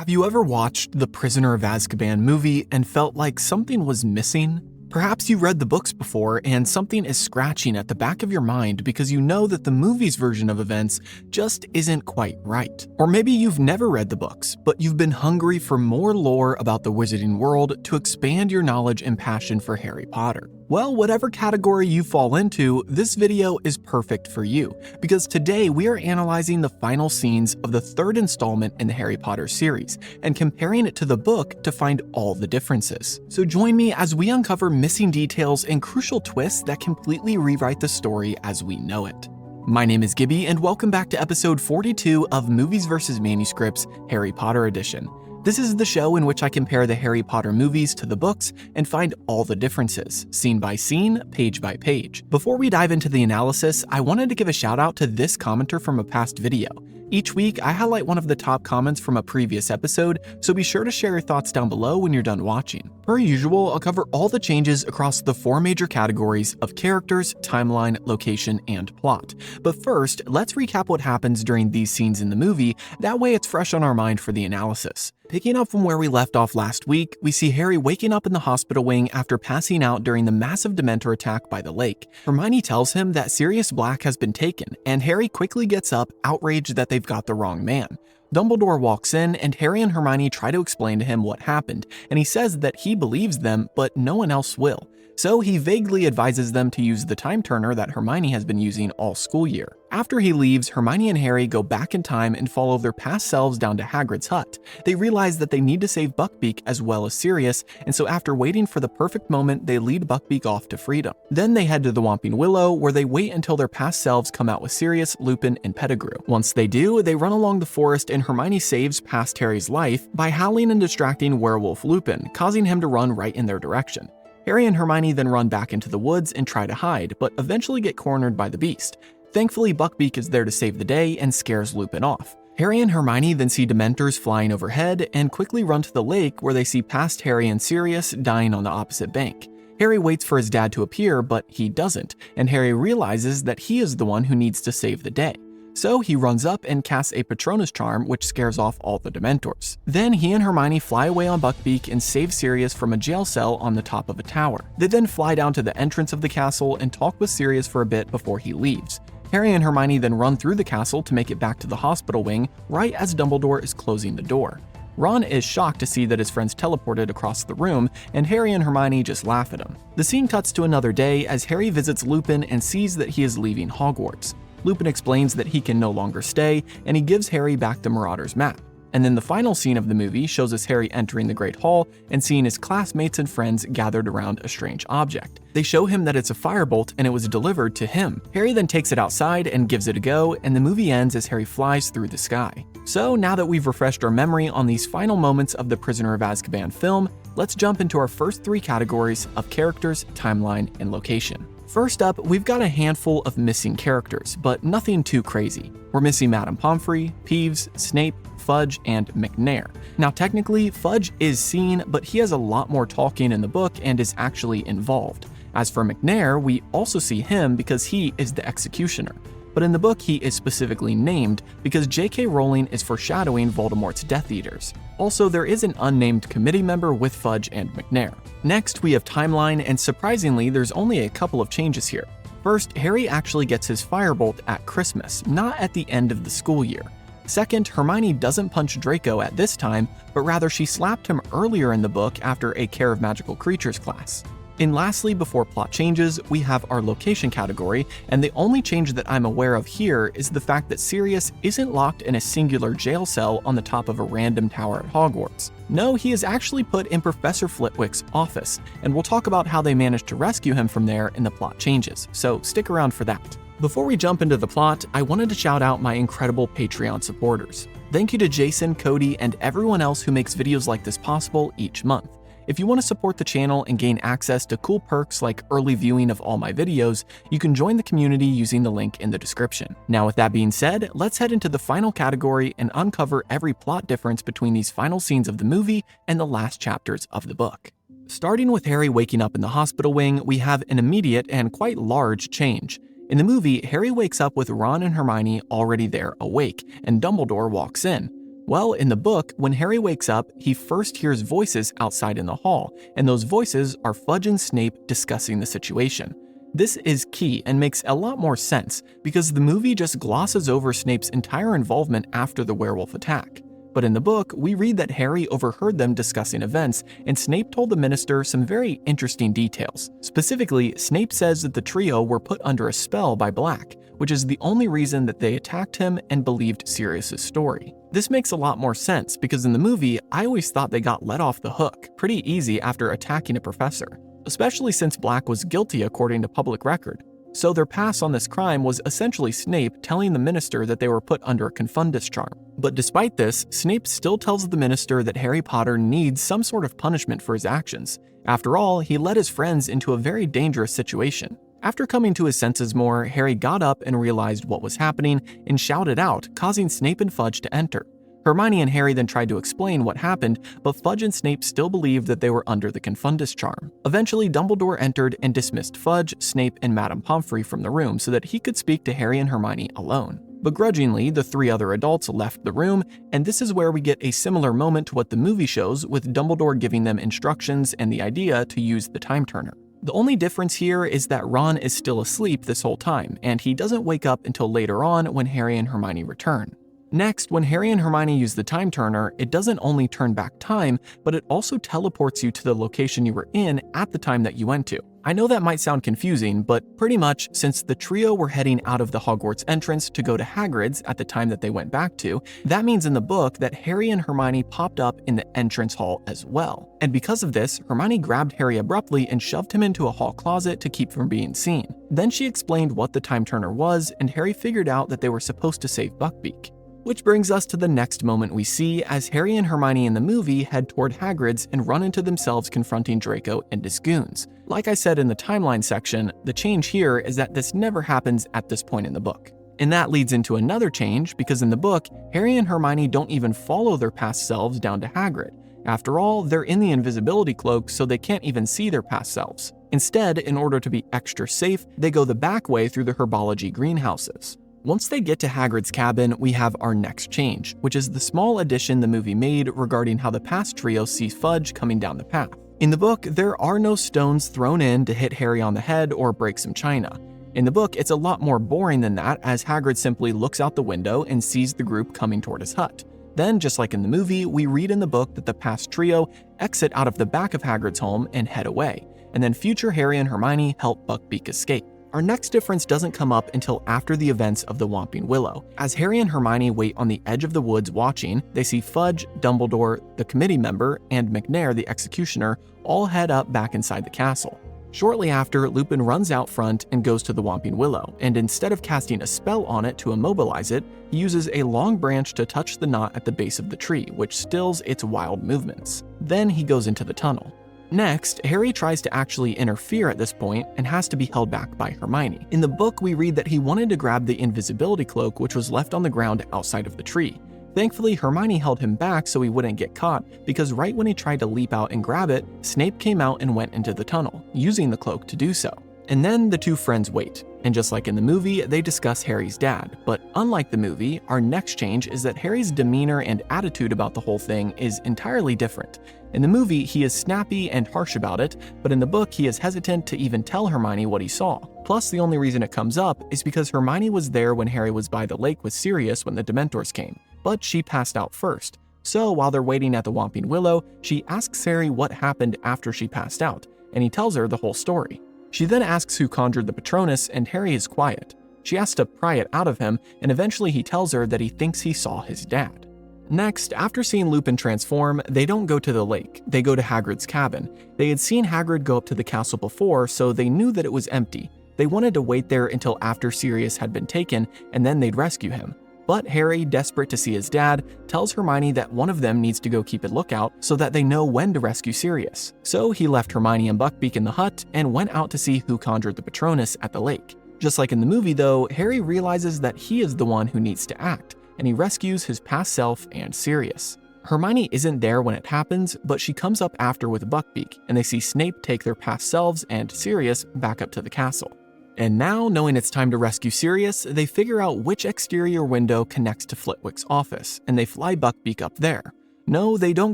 Have you ever watched the Prisoner of Azkaban movie and felt like something was missing? Perhaps you read the books before and something is scratching at the back of your mind because you know that the movie's version of events just isn't quite right. Or maybe you've never read the books, but you've been hungry for more lore about the wizarding world to expand your knowledge and passion for Harry Potter. Well, whatever category you fall into, this video is perfect for you, because today we are analyzing the final scenes of the third installment in the Harry Potter series, and comparing it to the book to find all the differences. So join me as we uncover missing details and crucial twists that completely rewrite the story as we know it. My name is Gibby, and welcome back to episode 42 of Movies vs. Manuscripts, Harry Potter Edition. This is the show in which I compare the Harry Potter movies to the books and find all the differences, scene by scene, page by page. Before we dive into the analysis, I wanted to give a shout out to this commenter from a past video. Each week, I highlight one of the top comments from a previous episode, so be sure to share your thoughts down below when you're done watching. Per usual, I'll cover all the changes across the four major categories of characters, timeline, location, and plot. But first, let's recap what happens during these scenes in the movie, that way it's fresh on our mind for the analysis. Picking up from where we left off last week, we see Harry waking up in the hospital wing after passing out during the massive Dementor attack by the lake. Hermione tells him that Sirius Black has been taken, and Harry quickly gets up, outraged that they've got the wrong man. Dumbledore walks in, and Harry and Hermione try to explain to him what happened, and he says that he believes them, but no one else will. So he vaguely advises them to use the time turner that Hermione has been using all school year. After he leaves, Hermione and Harry go back in time and follow their past selves down to Hagrid's hut. They realize that they need to save Buckbeak as well as Sirius, and so after waiting for the perfect moment, they lead Buckbeak off to freedom. Then they head to the Whomping Willow, where they wait until their past selves come out with Sirius, Lupin, and Pettigrew. Once they do, they run along the forest and Hermione saves past Harry's life by howling and distracting Werewolf Lupin, causing him to run right in their direction. Harry and Hermione then run back into the woods and try to hide, but eventually get cornered by the beast. Thankfully, Buckbeak is there to save the day and scares Lupin off. Harry and Hermione then see Dementors flying overhead and quickly run to the lake, where they see past Harry and Sirius dying on the opposite bank. Harry waits for his dad to appear, but he doesn't, and Harry realizes that he is the one who needs to save the day. So he runs up and casts a Patronus charm, which scares off all the Dementors. Then he and Hermione fly away on Buckbeak and save Sirius from a jail cell on the top of a tower. They then fly down to the entrance of the castle and talk with Sirius for a bit before he leaves. Harry and Hermione then run through the castle to make it back to the hospital wing right as Dumbledore is closing the door. Ron is shocked to see that his friends teleported across the room, and Harry and Hermione just laugh at him. The scene cuts to another day as Harry visits Lupin and sees that he is leaving Hogwarts. Lupin explains that he can no longer stay, and he gives Harry back the Marauder's map. And then the final scene of the movie shows us Harry entering the Great Hall and seeing his classmates and friends gathered around a strange object. They show him that it's a firebolt and it was delivered to him. Harry then takes it outside and gives it a go, and the movie ends as Harry flies through the sky. So now that we've refreshed our memory on these final moments of the Prisoner of Azkaban film, let's jump into our first three categories of characters, timeline, and location. First up, we've got a handful of missing characters, but nothing too crazy. We're missing Madame Pomfrey, Peeves, Snape, Fudge, and McNair. Now technically, Fudge is seen, but he has a lot more talking in the book and is actually involved. As for McNair, we also see him because he is the executioner. But in the book, he is specifically named because J.K. Rowling is foreshadowing Voldemort's Death Eaters. Also, there is an unnamed committee member with Fudge and McNair. Next, we have timeline, and surprisingly, there's only a couple of changes here. First, Harry actually gets his firebolt at Christmas, not at the end of the school year. Second, Hermione doesn't punch Draco at this time, but rather she slapped him earlier in the book after a Care of Magical Creatures class. And lastly, before plot changes, we have our location category, and the only change that I'm aware of here is the fact that Sirius isn't locked in a singular jail cell on the top of a random tower at Hogwarts. No, he is actually put in Professor Flitwick's office, and we'll talk about how they managed to rescue him from there in the plot changes, so stick around for that. Before we jump into the plot, I wanted to shout out my incredible Patreon supporters. Thank you to Jason, Cody, and everyone else who makes videos like this possible each month. If you want to support the channel and gain access to cool perks like early viewing of all my videos, you can join the community using the link in the description. Now with that being said, let's head into the final category and uncover every plot difference between these final scenes of the movie and the last chapters of the book. Starting with Harry waking up in the hospital wing, we have an immediate and quite large change. In the movie, Harry wakes up with Ron and Hermione already there awake, and Dumbledore walks in. Well, in the book, when Harry wakes up, he first hears voices outside in the hall, and those voices are Fudge and Snape discussing the situation. This is key and makes a lot more sense because the movie just glosses over Snape's entire involvement after the werewolf attack. But in the book, we read that Harry overheard them discussing events, and Snape told the minister some very interesting details. Specifically, Snape says that the trio were put under a spell by Black, which is the only reason that they attacked him and believed Sirius's story. This makes a lot more sense because in the movie, I always thought they got let off the hook pretty easy after attacking a professor, especially since Black was guilty according to public record. So their pass on this crime was essentially Snape telling the minister that they were put under a confundus charm. But despite this, Snape still tells the minister that Harry Potter needs some sort of punishment for his actions. After all, he led his friends into a very dangerous situation. After coming to his senses more, Harry got up and realized what was happening and shouted out, causing Snape and Fudge to enter. Hermione and Harry then tried to explain what happened, but Fudge and Snape still believed that they were under the confundus charm. Eventually, Dumbledore entered and dismissed Fudge, Snape, and Madame Pomfrey from the room so that he could speak to Harry and Hermione alone. Begrudgingly, the three other adults left the room, and this is where we get a similar moment to what the movie shows, with Dumbledore giving them instructions and the idea to use the time turner. The only difference here is that Ron is still asleep this whole time, and he doesn't wake up until later on when Harry and Hermione return. Next, when Harry and Hermione use the time turner, it doesn't only turn back time, but it also teleports you to the location you were in at the time that you went to. I know that might sound confusing, but pretty much since the trio were heading out of the Hogwarts entrance to go to Hagrid's at the time that they went back to, that means in the book that Harry and Hermione popped up in the entrance hall as well. And because of this, Hermione grabbed Harry abruptly and shoved him into a hall closet to keep from being seen. Then she explained what the time turner was, and Harry figured out that they were supposed to save Buckbeak. Which brings us to the next moment we see as Harry and Hermione in the movie head toward Hagrid's and run into themselves confronting Draco and his goons. Like I said in the timeline section, the change here is that this never happens at this point in the book. And that leads into another change because in the book, Harry and Hermione don't even follow their past selves down to Hagrid. After all, they're in the invisibility cloak, so they can't even see their past selves. Instead, in order to be extra safe, they go the back way through the herbology greenhouses. Once they get to Hagrid's cabin, we have our next change, which is the small addition the movie made regarding how the past trio sees Fudge coming down the path. In the book, there are no stones thrown in to hit Harry on the head or break some china. In the book, it's a lot more boring than that, as Hagrid simply looks out the window and sees the group coming toward his hut. Then, just like in the movie, we read in the book that the past trio exit out of the back of Hagrid's home and head away, and then future Harry and Hermione help Buckbeak escape. Our next difference doesn't come up until after the events of the Whomping Willow. As Harry and Hermione wait on the edge of the woods watching, they see Fudge, Dumbledore, the committee member, and McNair, the executioner, all head up back inside the castle. Shortly after, Lupin runs out front and goes to the Whomping Willow, and instead of casting a spell on it to immobilize it, he uses a long branch to touch the knot at the base of the tree, which stills its wild movements. Then he goes into the tunnel. Next, Harry tries to actually interfere at this point and has to be held back by Hermione. In the book, we read that he wanted to grab the invisibility cloak which was left on the ground outside of the tree. Thankfully, Hermione held him back so he wouldn't get caught, because right when he tried to leap out and grab it, Snape came out and went into the tunnel, using the cloak to do so. And then the two friends wait, and just like in the movie, they discuss Harry's dad. But unlike the movie, our next change is that Harry's demeanor and attitude about the whole thing is entirely different. In the movie, he is snappy and harsh about it, but in the book, he is hesitant to even tell Hermione what he saw. Plus, the only reason it comes up is because Hermione was there when Harry was by the lake with Sirius when the Dementors came, but she passed out first. So while they're waiting at the Whomping Willow, she asks Harry what happened after she passed out, and he tells her the whole story. She then asks who conjured the Patronus, and Harry is quiet. She has to pry it out of him, and eventually he tells her that he thinks he saw his dad. Next, after seeing Lupin transform, they don't go to the lake, they go to Hagrid's cabin. They had seen Hagrid go up to the castle before, so they knew that it was empty. They wanted to wait there until after Sirius had been taken, and then they'd rescue him. But Harry, desperate to see his dad, tells Hermione that one of them needs to go keep a lookout so that they know when to rescue Sirius. So he left Hermione and Buckbeak in the hut and went out to see who conjured the Patronus at the lake. Just like in the movie though, Harry realizes that he is the one who needs to act, and he rescues his past self and Sirius. Hermione isn't there when it happens, but she comes up after with Buckbeak, and they see Snape take their past selves and Sirius back up to the castle. And now, knowing it's time to rescue Sirius, they figure out which exterior window connects to Flitwick's office, and they fly Buckbeak up there. No, they don't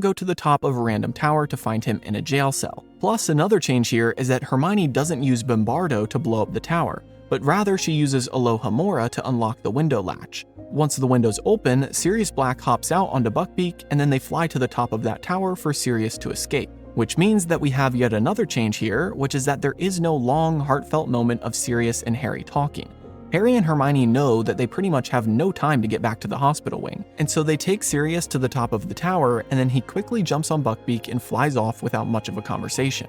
go to the top of a random tower to find him in a jail cell. Plus, another change here is that Hermione doesn't use Bombardo to blow up the tower, but rather she uses Alohomora to unlock the window latch. Once the window's open, Sirius Black hops out onto Buckbeak, and then they fly to the top of that tower for Sirius to escape. Which means that we have yet another change here, which is that there is no long, heartfelt moment of Sirius and Harry talking. Harry and Hermione know that they pretty much have no time to get back to the hospital wing, and so they take Sirius to the top of the tower, and then he quickly jumps on Buckbeak and flies off without much of a conversation.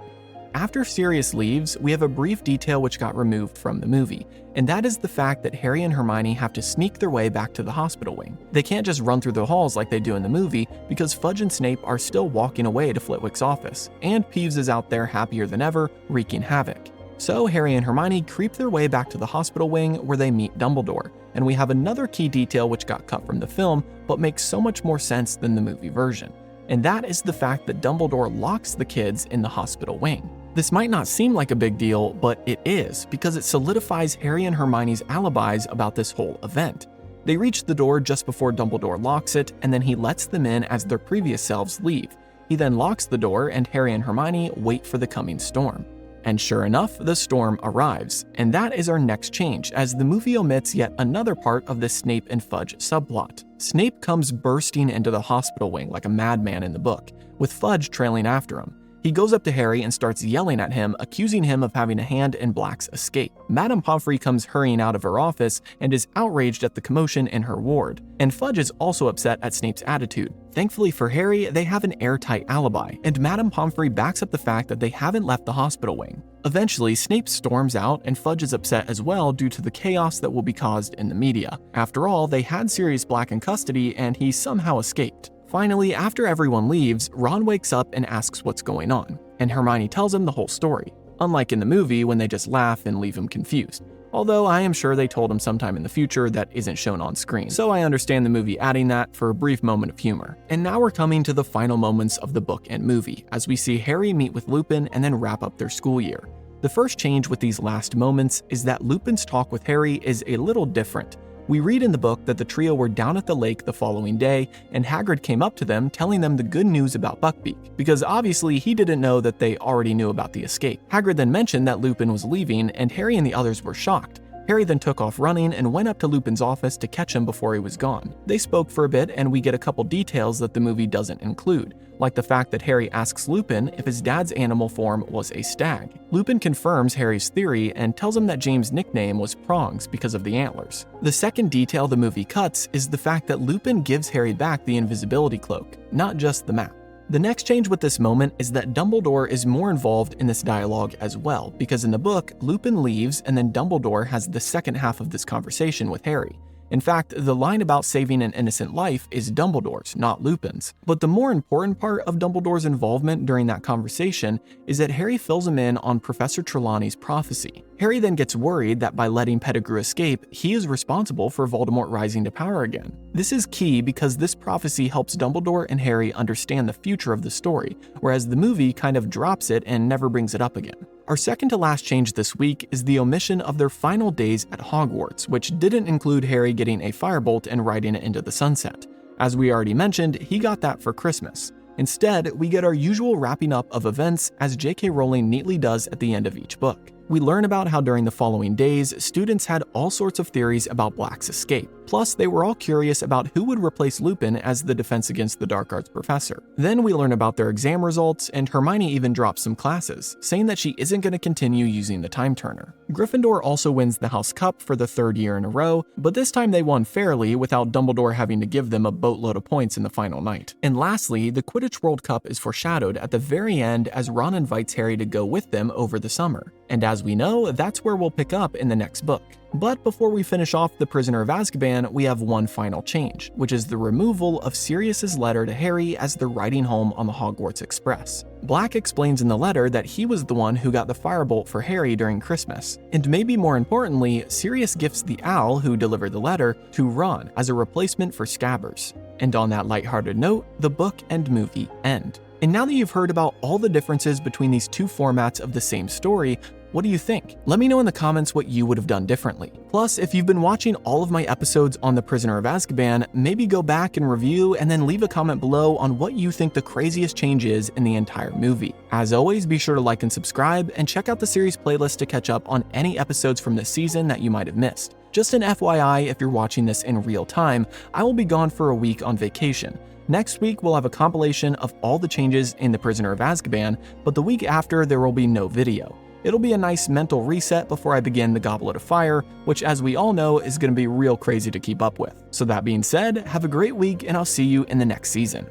After Sirius leaves, we have a brief detail which got removed from the movie, and that is the fact that Harry and Hermione have to sneak their way back to the hospital wing. They can't just run through the halls like they do in the movie, because Fudge and Snape are still walking away to Flitwick's office, and Peeves is out there happier than ever, wreaking havoc. So Harry and Hermione creep their way back to the hospital wing where they meet Dumbledore, and we have another key detail which got cut from the film but makes so much more sense than the movie version, and that is the fact that Dumbledore locks the kids in the hospital wing. This might not seem like a big deal, but it is, because it solidifies Harry and Hermione's alibis about this whole event. They reach the door just before Dumbledore locks it, and then he lets them in as their previous selves leave. He then locks the door, and Harry and Hermione wait for the coming storm. And sure enough, the storm arrives, and that is our next change, as the movie omits yet another part of the Snape and Fudge subplot. Snape comes bursting into the hospital wing like a madman in the book, with Fudge trailing after him. He goes up to Harry and starts yelling at him, accusing him of having a hand in Black's escape. Madame Pomfrey comes hurrying out of her office and is outraged at the commotion in her ward. And Fudge is also upset at Snape's attitude. Thankfully for Harry, they have an airtight alibi, and Madame Pomfrey backs up the fact that they haven't left the hospital wing. Eventually, Snape storms out, and Fudge is upset as well due to the chaos that will be caused in the media. After all, they had Sirius Black in custody, and he somehow escaped. Finally, after everyone leaves, Ron wakes up and asks what's going on, and Hermione tells him the whole story, unlike in the movie when they just laugh and leave him confused. Although I am sure they told him sometime in the future that isn't shown on screen, so I understand the movie adding that for a brief moment of humor. And now we're coming to the final moments of the book and movie, as we see Harry meet with Lupin and then wrap up their school year. The first change with these last moments is that Lupin's talk with Harry is a little different. We read in the book that the trio were down at the lake the following day, and Hagrid came up to them telling them the good news about Buckbeak, because obviously he didn't know that they already knew about the escape. Hagrid then mentioned that Lupin was leaving, and Harry and the others were shocked. Harry then took off running and went up to Lupin's office to catch him before he was gone. They spoke for a bit, and we get a couple details that the movie doesn't include, like the fact that Harry asks Lupin if his dad's animal form was a stag. Lupin confirms Harry's theory and tells him that James' nickname was Prongs because of the antlers. The second detail the movie cuts is the fact that Lupin gives Harry back the invisibility cloak, not just the map. The next change with this moment is that Dumbledore is more involved in this dialogue as well, because in the book, Lupin leaves and then Dumbledore has the second half of this conversation with Harry. In fact, the line about saving an innocent life is Dumbledore's, not Lupin's. But the more important part of Dumbledore's involvement during that conversation is that Harry fills him in on Professor Trelawney's prophecy. Harry then gets worried that by letting Pettigrew escape, he is responsible for Voldemort rising to power again. This is key because this prophecy helps Dumbledore and Harry understand the future of the story, whereas the movie kind of drops it and never brings it up again. Our second to last change this week is the omission of their final days at Hogwarts, which didn't include Harry getting a firebolt and riding it into the sunset. As we already mentioned, he got that for Christmas. Instead, we get our usual wrapping up of events as J.K. Rowling neatly does at the end of each book. We learn about how during the following days, students had all sorts of theories about Black's escape. Plus, they were all curious about who would replace Lupin as the Defense Against the Dark Arts professor. Then we learn about their exam results, and Hermione even drops some classes, saying that she isn't going to continue using the Time Turner. Gryffindor also wins the House Cup for the third year in a row, but this time they won fairly without Dumbledore having to give them a boatload of points in the final night. And lastly, the Quidditch World Cup is foreshadowed at the very end as Ron invites Harry to go with them over the summer. And as we know, that's where we'll pick up in the next book. But before we finish off The Prisoner of Azkaban, we have one final change, which is the removal of Sirius's letter to Harry as they're riding home on the Hogwarts Express. Black explains in the letter that he was the one who got the firebolt for Harry during Christmas. And maybe more importantly, Sirius gifts the owl who delivered the letter to Ron as a replacement for Scabbers. And on that lighthearted note, the book and movie end. And now that you've heard about all the differences between these two formats of the same story, What do you think? Let me know in the comments what you would have done differently. Plus, if you've been watching all of my episodes on The Prisoner of Azkaban, maybe go back and review and then leave a comment below on what you think the craziest change is in the entire movie. As always, be sure to like and subscribe, and check out the series playlist to catch up on any episodes from this season that you might have missed. Just an FYI, if you're watching this in real time, I will be gone for a week on vacation. Next week, we'll have a compilation of all the changes in The Prisoner of Azkaban, but the week after, there will be no video. It'll be a nice mental reset before I begin the Goblet of Fire, which, as we all know, is going to be real crazy to keep up with. So that being said, have a great week, and I'll see you in the next season.